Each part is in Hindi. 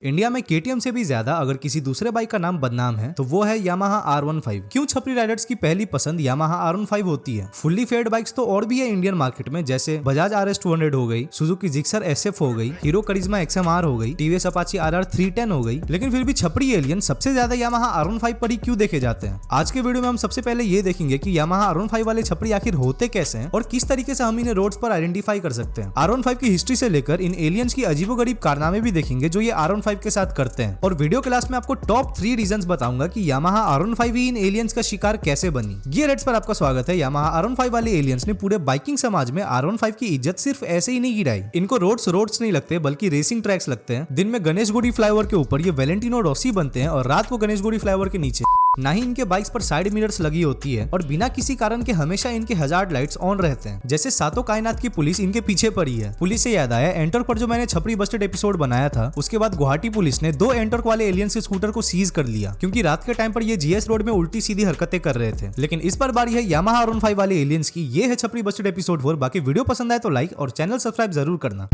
इंडिया में केटीएम से भी ज्यादा अगर किसी दूसरे बाइक का नाम बदनाम है तो वो है यामाहा R15। क्यों छपरी राइडर्स की पहली पसंद यामाहा R15 होती है? फुल्ली फेयर्ड बाइक्स तो और भी है इंडियन मार्केट में, जैसे बजाज RS 200 हो गई, सुजुकी जिक्सर SF हो गई, हीरो करिश्मा XMR हो गई, टीवीएस अपाची RR 310 हो गई, लेकिन फिर भी छपरी एलियन सबसे ज्यादा यामाहा R15 पर ही क्यों देखे जाते हैं? आज के वीडियो में हम सबसे पहले ये देखेंगे कि यामाहा R15 वाले छपरी आखिर होते कैसे हैं और किस तरीके से हम इन्हें रोड्स पर आइडेंटिफाई कर सकते हैं। R15 की हिस्ट्री से लेकर इन एलियंस की अजीबोगरीब कारनामे भी देखेंगे जो ये R15 के साथ करते हैं। और वीडियो के लास्ट में आपको टॉप 3 रीजंस बताऊंगा कि Yamaha R15 he in aliens का शिकार कैसे बनी। गियर रेड्स पर आपका स्वागत है। यामाहा R15 वाले एलियंस ने पूरे बाइकिंग समाज में R15 की इज्जत सिर्फ ऐसे ही नहीं गिराई। इनको रोड्स नहीं लगते बल्कि रेसिंग ट्रैक्स लगते हैं। दिन में गणेशगुड़ी फ्लाईओवर के ऊपर ये वैलेंटिनो रॉसी बनते हैं और रात को गणेशगुड़ी फ्लाईओवर के नीचे। ना ही इनके बाइक्स पर साइड मिरर्स लगी होती है और बिना किसी कारण के हमेशा इनके हजार्ड लाइट्स ऑन रहते हैं। जैसे सातों कायनात की पुलिस इनके पीछे पड़ी है। पुलिस से याद आया, एंटॉर्क पर जो मैंने छपरी बस्टेड एपिसोड बनाया था उसके बाद गुवाहाटी पुलिस ने 2 एंटॉर्क वाले एलियंस के स्कूटर को सीज कर लिया क्योंकि रात के टाइम पर ये GS रोड में उल्टी सीधी हरकतें कर रहे थे। लेकिन इस बार बारी है यामाहा R15 वाले एलियंस की। ये है छपरी बस्टेड एपिसोड 4। बाकी वीडियो पसंद आए तो लाइक और चैनल सब्सक्राइब जरूर करना।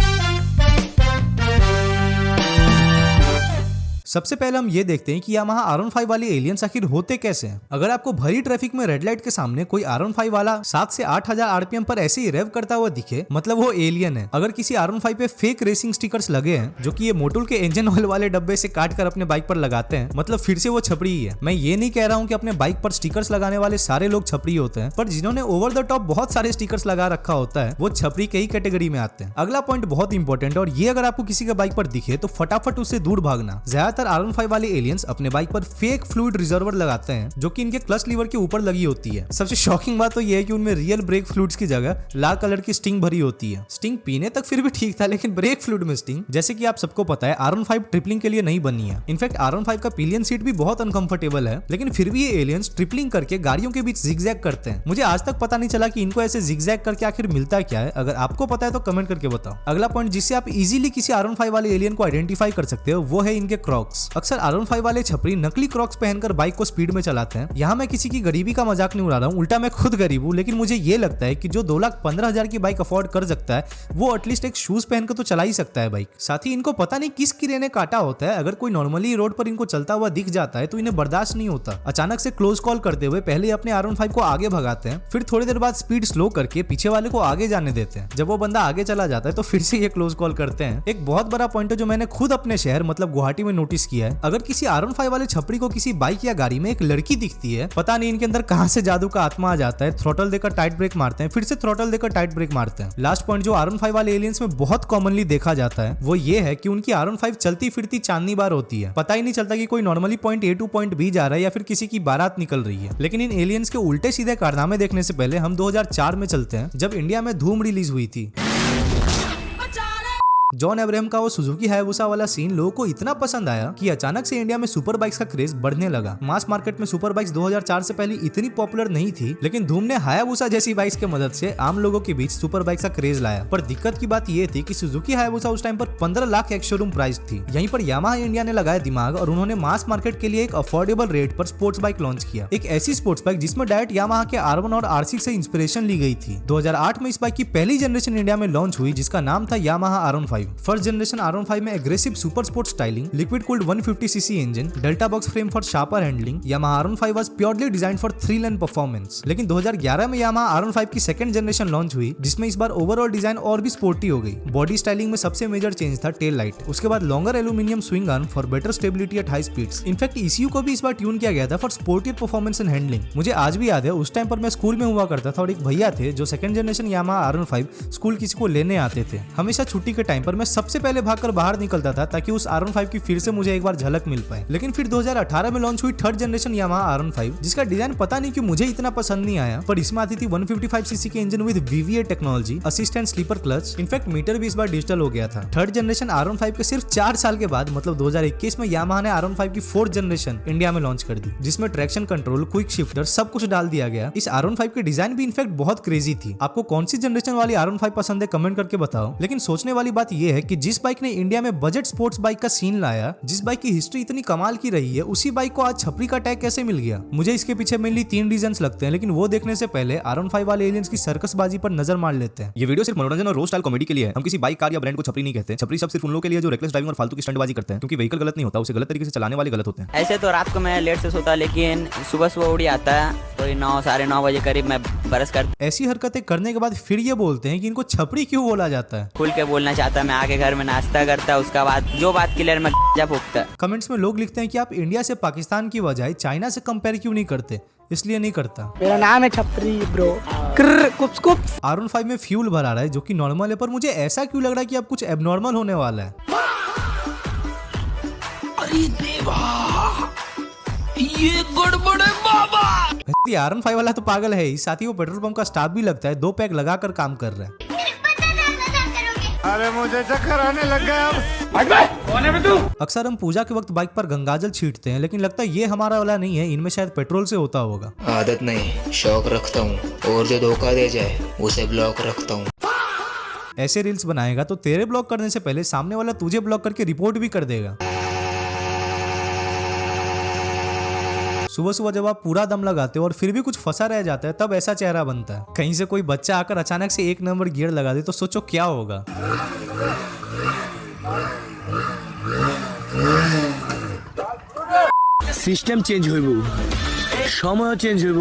सबसे पहले हम ये देखते हैं कि यामाहा R15 वाले एलियंस आखिर होते कैसे हैं। अगर आपको भरी ट्रैफिक में रेड लाइट के सामने कोई R15 वाला 7 से 8000 RPM पर ऐसे ही रेव करता हुआ दिखे, मतलब वो एलियन है। अगर किसी R15 पे फेक रेसिंग स्टिकर्स लगे हैं जो कि ये मोटुल के इंजन ऑयल वाले डब्बे से काट कर अपने बाइक पर लगाते हैं, मतलब फिर से वो छपरी ही है। मैं ये नहीं कह रहा हूँ कि अपने बाइक पर स्टिकर्स लगाने वाले सारे लोग छपरी होते हैं, पर जिन्होंने ओवर द टॉप बहुत सारे स्टिकर्स लगा रखा होता है वो छपरी के ही कैटेगरी में आते हैं। अगला पॉइंट बहुत इंपॉर्टेंट है और ये अगर आपको किसी के बाइक पर दिखे तो फटाफट उससे दूर भागना। ज्यादातर R15 वाले एलियंस अपने बाइक पर फेक फ्लूइड रिजर्वर लगाते हैं जो कि इनके क्लच लीवर के ऊपर लगी होती है। सबसे शॉकिंग बात तो यह है कि उनमें रियल ब्रेक फ्लूइड्स की जगह लाल कलर की स्टिंग भरी होती है। स्टिंग पीने तक फिर भी ठीक था, लेकिन ब्रेक फ्लूइड में स्टिंग, जैसे कि आप सबको पता है R15 ट्रिपलिंग के लिए नहीं बनी है। इनफैक्ट R15 का पिलियन सीट भी बहुत अनकंफर्टेबल है, लेकिन फिर भी ये एलियंस ट्रिपलिंग करके गाड़ियों के बीच जिगजैग करते हैं। मुझे आज तक पता नहीं चला कि इनको ऐसे जिगजैग करके आखिर मिलता क्या है। अगर आपको पता है तो कमेंट करके बताओ। अगला पॉइंट जिससे आप इजीली किसी R15 वाले एलियन को आइडेंटिफाई कर सकते हो वो है इनके क्रॉक्स। अक्सर R15 वाले छपरी नकली क्रॉक्स पहनकर बाइक को स्पीड में चलाते हैं। यहाँ मैं किसी की गरीबी का मजाक नहीं उड़ा रहा हूँ, उल्टा मैं खुद गरीब हूँ, लेकिन मुझे ये लगता है कि जो 2,15,000 की बाइक अफोर्ड कर सकता है वो एटलीस्ट एक शूज पहनकर तो चला ही सकता है बाइक। साथ ही इनको पता नहीं किस कीड़े ने काटा होता है, अगर कोई नॉर्मली रोड पर इनको चलता हुआ दिख जाता है तो इन्हें बर्दाश्त नहीं होता। अचानक से क्लोज कॉल करते हुए पहले अपने R15 को आगे भगाते हैं, फिर थोड़ी देर बाद स्पीड स्लो करके पीछे वाले को आगे जाने देते हैं। जब वो बंदा आगे चला जाता है तो फिर से ये क्लोज कॉल करते हैं। एक बहुत बड़ा पॉइंट है जो मैंने खुद अपने शहर मतलब गुवाहाटी में नोटिस किया है। अगर किसी R15 वाले छपरी को किसी बाइक या गाड़ी में एक लड़की दिखती है, पता नहीं इनके अंदर कहां से जादू का आत्मा आ जाता है, थ्रॉटल देकर टाइट ब्रेक मारते हैं, फिर से थ्रॉटल देकर टाइट ब्रेक मारते हैं। लास्ट पॉइंट जो R15 वाले एलियंस में बहुत कॉमनली देखा जाता है वो ये है कि उनकी R15 चलती फिरती चांदनी बार होती है। पता ही नहीं चलता कि कोई normally point A two point B जा रहा है या फिर किसी की बारात निकल रही है। लेकिन इन एलियंस के उल्टे सीधे कारनामे देखने से पहले हम 2004 में चलते हैं, जब इंडिया में धूम रिलीज हुई थी। जॉन अब्राहम का वो सुजुकी हायाबुसा वाला सीन लोगों को इतना पसंद आया कि अचानक से इंडिया में सुपर बाइक्स का क्रेज बढ़ने लगा। मास मार्केट में सुपर बाइक्स 2004 से पहले इतनी पॉपुलर नहीं थी, लेकिन धूम ने हायाबुसा जैसी बाइक्स की मदद से आम लोगों के बीच सुपर बाइक्स का क्रेज लाया। पर दिक्कत की बात ये थी कि सुजुकी हायाबुसा उस टाइम पर 15 लाख एक्स शोरूम प्राइस थी। यहीं पर यामाहा इंडिया ने लगाया दिमाग और उन्होंने मास मार्केट के लिए एक अफोर्डेबल रेट पर स्पोर्ट्स बाइक लॉन्च किया। एक ऐसी स्पोर्ट्स बाइक जिसमें डायरेक्ट यामाहा के R1 और R6 से इंस्पिरेशन ली गई थी। 2008 में इस बाइक की पहली जनरेशन इंडिया में लॉन्च हुई जिसका नाम था Yamaha R15। First generation R15 में aggressive super sport styling, liquid cooled 150cc engine, delta box frame for sharper handling. Yamaha R15 was purely designed for thrill and performance. लेकिन 2011 में यामाहा R15 की सेकंड जनरेशन लॉन्च हुई जिसमें इस बार ओवरऑल डिजाइन और भी स्पोर्टी हो गई। बॉडी स्टाइलिंग में सबसे मेजर चेंज था टेल लाइट, उसके बाद longer aluminium swing arm for better stability at high speeds. In fact ECU को भी इस बार ट्यून किया गया था for sportier performance and handling. मुझे आज भी याद है उस टाइम पर मैं स्कूल में हुआ करता था और एक भैया थे जो second generation Yamaha R15 school किसी को लेने आते थे। हमेशा छुट्टी के टाइम पर मैं सबसे पहले भागकर बाहर निकलता था ताकि उस R15 की फिर से मुझे एक बार झलक मिल पाए। लेकिन फिर 2018 में लॉन्च हुई थर्ड जनरेशन यामाहा R15 जिसका डिजाइन पता नहीं क्यों मुझे इतना पसंद नहीं आया, पर इसमें आती थी 155cc के engine with VVA technology, assist and slipper clutch. In fact meter भी इस बार डिजिटल हो गया था। थर्ड जनरेशन R15 के सिर्फ 4 साल के बाद मतलब 2021 में यामाहा ने R15 की फोर्थ जनरेशन इंडिया में लॉन्च कर दी जिसमें ट्रैक्शन कंट्रोल, क्विक शिफ्टर सब कुछ डाल दिया गया। इस R15 की डिजाइन भी इनफैक्ट बहुत क्रेजी थी। आपको कौन सी जनरेशन वाली R15 पसंद है कमेंट करके बताओ। लेकिन सोचने वाली बात ये है कि जिस बाइक ने इंडिया में बजट स्पोर्ट्स बाइक का सीन लाया, जिस बाइक की हिस्ट्री इतनी कमाल की रही है, उसी बाइक को आज छपरी का टैग कैसे मिल गया। मुझे इसके पीछे मेनली 3 रीजंस लगते हैं, लेकिन वो देखने से पहले R15 वाले एलियंस की सर्कसबाजी पर नजर मार लेते हैं। ये वीडियो सिर्फ मनोरंजन और रोस्ट स्टाइल कॉमेडी के लिए है। हम किसी बाइक, कार या ब्रांड को छपरी नहीं कहते। छपरी सब सिर्फ उन लोगों के लिए जो रेकलेस ड्राइविंग और फालतू की स्टंटबाजी करते हैं, क्योंकि व्हीकल गलत नहीं होता, उसे गलत तरीके से चलाने वाले गलत होते हैं। ऐसे तो रात को मैं लेट से सोता, लेकिन सुबह सुबह उड़ी आता है, कोई 9 साढ़े 9 बजे करीब मैं बरस कर ऐसी हरकतें करने के बाद फिर ये बोलते हैं कि इनको छपरी क्यों बोला जाता है। खुल के बोलना चाहता, मैं आके घर में नाश्ता करता, उसका बाद जो बात क्लियर में जा फूकता। कमेंट्स में लोग लिखते हैं कि आप इंडिया से पाकिस्तान की बजाय चाइना से कंपेयर क्यों नहीं करते। इसलिए नहीं करता। मेरा नाम है छपरी ब्रो। कुप्स कुप्स। R15 में फ्यूल भरा रहा है जो कि नॉर्मल है, पर मुझे ऐसा क्यों लग रहा है कि अब कुछ एबनॉर्मल होने वाला है। अरे देवा, ये गड़बड़ है बाबा। R15 वाला तो पागल है ही, साथ ही वो पेट्रोल पंप का स्टाफ भी लगता है, 2 पैक लगाकर काम कर रहा है। अरे मुझे चक्कर आने लग गया अब। कौन है तू? अक्सर हम पूजा के वक्त बाइक पर गंगाजल छींटते हैं, लेकिन लगता है ये हमारा वाला नहीं है, इनमें शायद पेट्रोल से होता होगा। आदत नहीं, शौक रखता हूँ, और जो धोखा दे जाए उसे ब्लॉक रखता हूँ। ऐसे रील्स बनाएगा तो तेरे ब्लॉक करने से पहले सामने वाला तुझे ब्लॉक करके रिपोर्ट भी कर देगा। सुबह सुबह जब आप पूरा दम लगाते हो और फिर भी कुछ फंसा रह जाता है, तब ऐसा चेहरा बनता है। कहीं से कोई बच्चा आकर अचानक से 1 नंबर गियर लगा दे तो सोचो क्या होगा। सिस्टेम चेंज হইব, সময় চেঞ্জ হইব,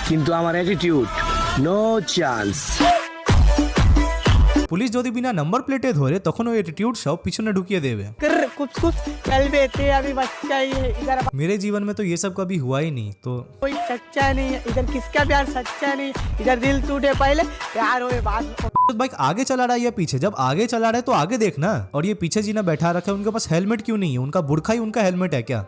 কিন্তু আমার অ্যাটিটিউড নো চান্স। পুলিশ যদি বিনা নাম্বার প্লেটে ধরে তখন ওই অ্যাটিটিউড সব পিছনে ঢুকিয়ে দেবে। कुप्स कुप्स चल बेटे, अभी बच्चा ही है इधर। मेरे जीवन में तो ये सब कभी हुआ ही नहीं, तो कोई सच्चा नहीं है इधर, किसका प्यार सच्चा नहीं, इधर दिल टूटे पहले प्यार होए बाद में। बाइक आगे चला रहा है या पीछे? जब आगे चला रहा है तो आगे देखना। और ये पीछे जीना बैठा रखा है, उनके पास हेलमेट क्यों नहीं है? उनका बुरखा ही उनका हेलमेट है क्या?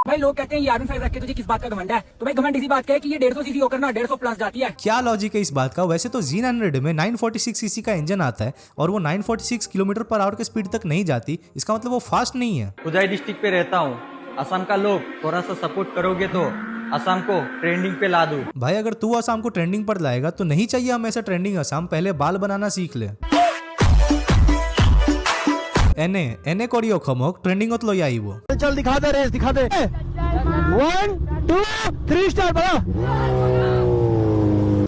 भाई लोग कहते हैं ये R15 रख के तुझे किस बात का घमंड है? तो भाई घमंड इसी बात का है कि ये 150 सीसी होकर ना 150 प्लस जाती है। क्या लॉजिक है इस बात का? वैसे तो Z900 में 946 सीसी का इंजन आता है और वो 946 किलोमीटर पर आवर के स्पीड तक नहीं जाती, इसका मतलब वो फास्ट नहीं है। खुदाई डिस्ट्रिक्ट पे रहता हूँ, असम का लोग थोड़ा सा सपोर्ट करोगे तो असम को ट्रेंडिंग पे ला दूं। भाई अगर तू असम को ट्रेंडिंग पर लाएगा तो नहीं चाहिए हम ऐसा ट्रेंडिंग असम, पहले बाल बनाना सीख ले। एने कोरियो खमोक ट्रेंडिंग होत लो याई वो। चल दिखा दे, रेस दिखा दे। 1 2 3 स्टार बड़ा।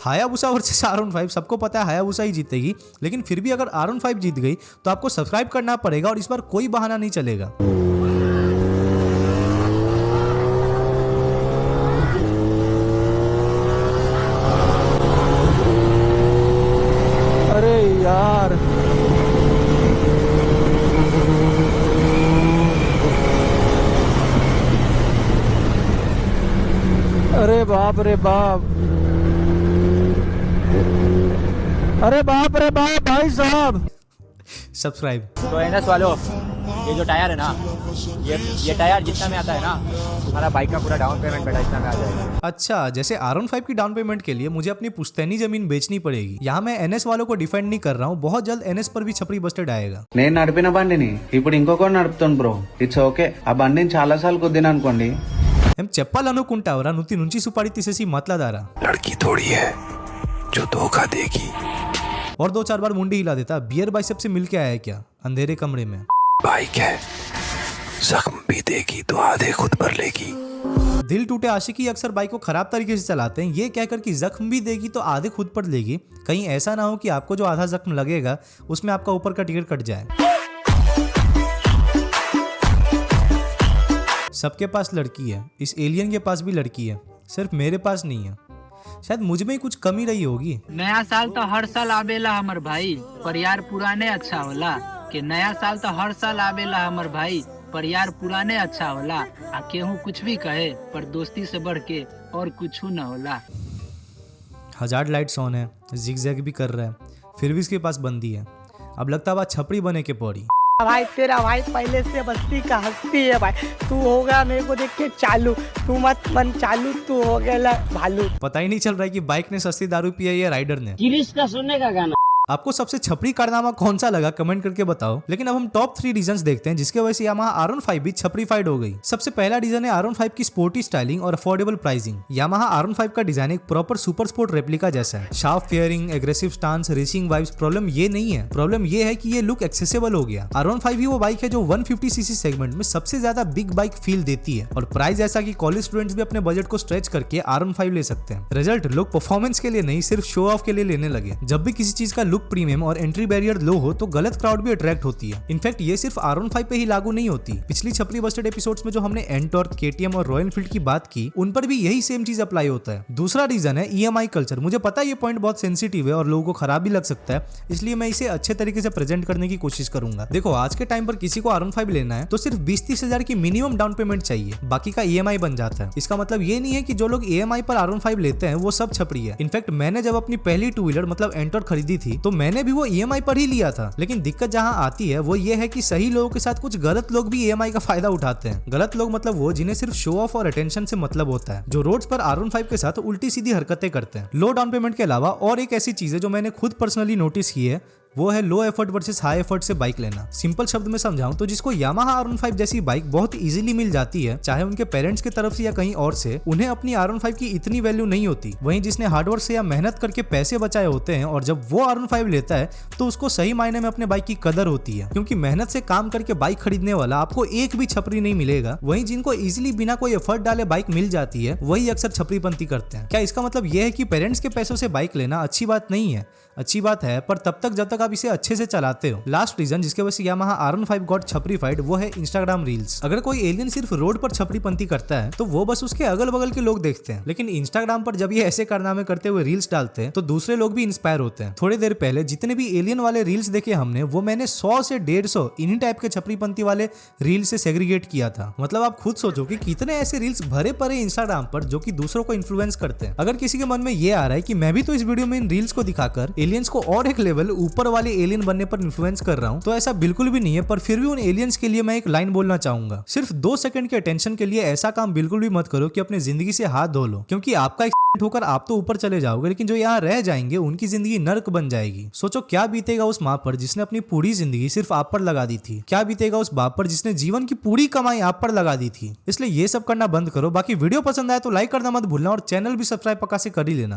हायाबुसा वर्सेस R15, सबको पता है हायाबुसा ही जीतेगी, लेकिन फिर भी अगर R15 जीत गई तो आपको सब्सक्राइब करना पड़ेगा और इस बार कोई बहाना नहीं चलेगा। अरे यार, अरे बाप रे बाप, अरे बाप रे बाप भाई साहब। सब्सक्राइब। तो NS वालों, ये जो टायर है ना, ये टायर जितना में आता है ना, हमारा बाइक का पूरा डाउन पेमेंट बेटा इतना में आ जाएगा। अच्छा, जैसे R15 की डाउन पेमेंट के लिए मुझे अपनी पुश्तैनी जमीन बेचनी पड़ेगी। यहाँ मैं NS वालों को डिफेंड नहीं कर रहा हूँ, बहुत जल्द NS पर भी छपरी बस्टेड आएगा। నేను నడిపిన బండిని ఇప్పుడు ఇంకొకటి నడుపుతాను బ్రో, ఇట్స్ ఓకే। ఆ బండిని చాలా సార్లు గుద్దిన అనుకోండి, हम చెప్పాలి అనుకుంటావరా నువ్వు నుంచి సుపాడి తీసేసి మాట్లాడారా? लड़की थोड़ी है जो धोखा देगी। और 2-4 बार मुंडी हिला देता। बियर बाइसेप से मिल के आया है क्या अंधेरे कमरे में? बाइक है, जख्म भी देगी तो आधे खुद भर लेगी। दिल टूटे आशिकी अक्सर बाइक को खराब तरीके से चलाते हैं, ये कहकर कि जख्म भी देगी तो आधे खुद पर लेगी। कहीं ऐसा ना हो कि आपको जो आधा जख्म लगेगा उसमें आपका ऊपर का टिकट कट जाए। सबके पास लड़की है, इस एलियन के पास भी लड़की है, सिर्फ मेरे पास नहीं है। शायद मुझ में ही कुछ कमी रही होगी। नया साल तो हर साल आवेला हमर भाई, पर यार पुराने अच्छा होला। कि नया साल तो हर साल आवेला हमर भाई, पर यार पुराने अच्छा होला। आ केहू कुछ भी कहे, पर दोस्ती से बढ़ के और कुछ न होला। हजार्ड लाइट्स ऑन है, जिगजैग भी कर रहा है, फिर भी इसके पास बंदी है। अब लगता है बात छपरी बने के पड़ी। भाई तेरा भाई पहले से बस्ती का हस्ती है भाई, तू होगा मेरे को देख के चालू, तू मत मन चालू, तू हो गया भालू। पता ही नहीं चल रहा है कि बाइक ने सस्ती दारू पिया या राइडर ने। गिरीश का सुनने का गाना। आपको सबसे छपरी कारनामा कौन सा लगा कमेंट करके बताओ। लेकिन अब हम टॉप 3 रीजंस देखते हैं जिसके वजह से यामाहा R15 भी छपरीफाइड हो गई। सबसे पहला रीजन है R15 की स्पोर्टी स्टाइलिंग और अफोर्डेबल प्राइसिंग। यामाहा R15 का डिजाइन एक प्रॉपर सुपर स्पोर्ट रेप्लिका जैसा है। Sharp fairing, aggressive stance, racing vibes. Problem ये नहीं है, प्रॉब्लम ये है कि ये लुक एक्सेसिबल हो गया। R15 ही वो बाइक है जो 150cc सेगमेंट में सबसे ज्यादा बिग बाइक फील देती है और प्राइस ऐसा कि कॉलेज स्टूडेंट्स भी अपने बजट को स्ट्रेच करके R15 ले सकते हैं। रिजल्ट, लोग परफॉर्मेंस के लिए नहीं सिर्फ शो ऑफ के लिए लेने लगे। जब भी किसी चीज का लुक प्रीमियम और एंट्री बैरियर लो हो तो गलत क्राउड भी अट्रैक्ट होती है। इनफैक्ट ये सिर्फ R15 पे ही लागू नहीं होती। पिछली छपरी बस्टेड एपिसोड्स में जो हमने एंटॉर्क, KTM और रॉयल एनफील्ड की बात की उन पर भी यही सेम चीज अप्लाई होता है। दूसरा रीजन है EMI कल्चर। मुझे पता है ये पॉइंट बहुत सेंसिटिव है और लोगों को खराब भी लग सकता है, इसलिए मैं इसे अच्छे तरीके से प्रेजेंट करने की कोशिश करूंगा। देखो, आज के टाइम पर किसी को R15 लेना है तो सिर्फ 20-30 हजार की मिनिमम डाउन पेमेंट चाहिए, बाकी का EMI बन जाता है। इसका मतलब ये नहीं है कि जो लोग EMI पर R15 लेते हैं वो सब छपरी है। इनफैक्ट मैंने जब अपनी पहली टू व्हीलर मतलब एंटॉर्क खरीदी थी तो मैंने भी वो EMI पर ही लिया था। लेकिन दिक्कत जहां आती है वो ये है कि सही लोगों के साथ कुछ गलत लोग भी EMI का फायदा उठाते हैं। गलत लोग मतलब वो जिन्हें सिर्फ शो ऑफ और अटेंशन से मतलब होता है, जो रोड्स पर R15 के साथ उल्टी सीधी हरकतें करते हैं। लो डाउन पेमेंट के अलावा और एक ऐसी चीज है जो मैंने खुद पर्सनली नोटिस की है, वो है low effort versus high effort से बाइक लेना। सिंपल शब्द में समझाऊं तो जिसको यामाहा R15 जैसी बाइक बहुत इजीली मिल जाती है, चाहे उनके पेरेंट्स की तरफ से या कहीं और से, उन्हें अपनी R15 की इतनी वैल्यू नहीं होती। वहीं जिसने हार्डवर्क से या मेहनत करके पैसे बचाए होते हैं और जब वो R15 लेता है तो उसको सही मायने में अपने बाइक की कदर होती है, क्योंकि मेहनत से काम करके बाइक खरीदने वाला आपको एक भी छपरी नहीं मिलेगा। वहीं जिनको इजिली बिना कोई एफर्ट डाले बाइक मिल जाती है वही अक्सर छपरीपंती करते हैं। क्या इसका मतलब यह है कि पेरेंट्स के पैसों से बाइक लेना अच्छी बात नहीं है? अच्छी बात है, पर तब तक जब तक आप इसे अच्छे से चलाते हो। लास्ट रीजन जिसके वजह से यामाहा R15 गॉट छपरीफाइड वो है इंस्टाग्राम रील्स। अगर कोई एलियन सिर्फ रोड पर छपरीपंती करता है तो वो बस उसके अगल बगल के लोग देखते हैं, लेकिन इंस्टाग्राम पर जब ये ऐसे कारनामे करते हुए रील्स डालते हैं तो दूसरे लोग भी इंस्पायर होते हैं। थोड़ी देर पहले जितने भी एलियन वाले रील्स देखे हमने वो मैंने 100 से 150 इन्हीं टाइप के छपरीपंती वाले रील्स से सेग्रीगेट किया था। मतलब आप खुद सोचो कि कितने ऐसे रील्स भरे पड़े इंस्टाग्राम पर जो कि दूसरों को इन्फ्लुएंस करते हैं। अगर किसी के मन में ये आ रहा है कि मैं भी तो इस वीडियो में इन रील्स को दिखाकर एलियंस को और एक लेवल ऊपर वाले एलियन बनने पर इन्फ्लुएंस कर रहा हूं, तो ऐसा बिल्कुल भी नहीं है। पर फिर भी उन एलियंस के लिए मैं एक लाइन बोलना चाहूंगा, सिर्फ 2 सेकंड के अटेंशन के लिए ऐसा काम बिल्कुल भी मत करो कि अपनी जिंदगी से हाथ धो लो, क्योंकि आपका होकर आप तो ऊपर चले जाओगे लेकिन जो यहाँ रह जाएंगे उनकी जिंदगी नर्क बन जाएगी। सोचो क्या बीतेगा उस माँ पर जिसने अपनी पूरी जिंदगी सिर्फ आप पर लगा दी थी। क्या बीतेगा उस बाप पर जिसने जीवन की पूरी कमाई आप पर लगा दी थी। इसलिए ये सब करना बंद करो। बाकी वीडियो पसंद आए तो लाइक करना मत भूलना और चैनल भी सब्सक्राइब पक्का से कर ही लेना।